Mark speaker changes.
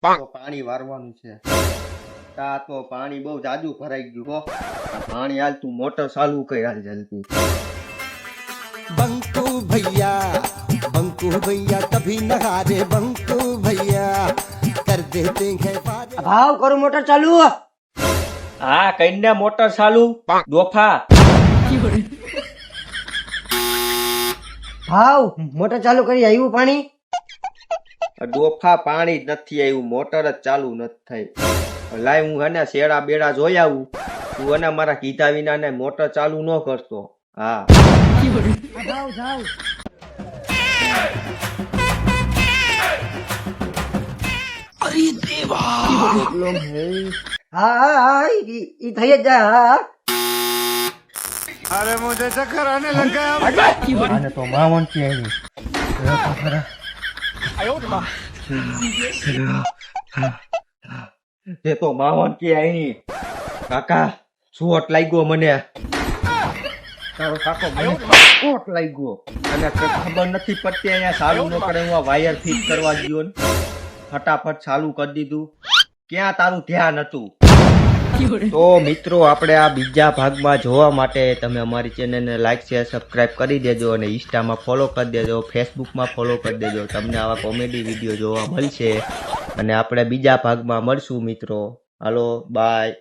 Speaker 1: તો પાણી વારવાનું છે. તા તો પાણી બહુ જાજુ ભરાઈ ગયું હો. આ પાણી હાલ તું મોટર ચાલુ કર હાલ જલ્દી.
Speaker 2: बंकू भैया कभी न हारे बंकू भैया कर देते हैं वादे।
Speaker 3: ભાવ કરું મોટર ચાલુ.
Speaker 1: હા કઈને મોટર ચાલુ દોફા.
Speaker 3: ભાવ મોટર ચાલુ કરી આવ્યું પાણી.
Speaker 1: ડોફા પાણી જ નથી આવ્યું, મોટર જ ચાલુ નથી થઈ. લાય હું હને શેડા બેડા જોઈ આવું. તું અને મારા કીધા વિના ને મોટર ચાલુ ન કરતો. હા
Speaker 3: જાવ જાવ. હા હા હા ઈ થઈ જ જાય.
Speaker 2: अरे मुझे चक्कर आने लग गया।
Speaker 1: આને તો માવન કે આવી. તે તો માવન કે આવી. કાકા ચોટ લાગ્યો મને. તારો કાકો મને ચોટ લાગ્યો અને ખબર નથી પડતી અહીંયા ચાલુ ન કરે. હું આ વાયર ફિટ કરવા ગયો ને ફટાફટ ચાલુ કરી દીધું. ક્યાં તારું ધ્યાન હતું? તો મિત્રો આપણે આ બીજા ભાગમાં જોવા માટે તમે અમારી ચેનલને લાઈક શેર સબસ્ક્રાઇબ કરી દેજો અને ઇન્સ્ટામાં ફોલો કરી દેજો, ફેસબુકમાં ફોલો કરી દેજો. તમને આવા કોમેડી વિડીયો જોવા મળશે અને આપણે બીજા ભાગમાં મળશું મિત્રો. હાલો બાય.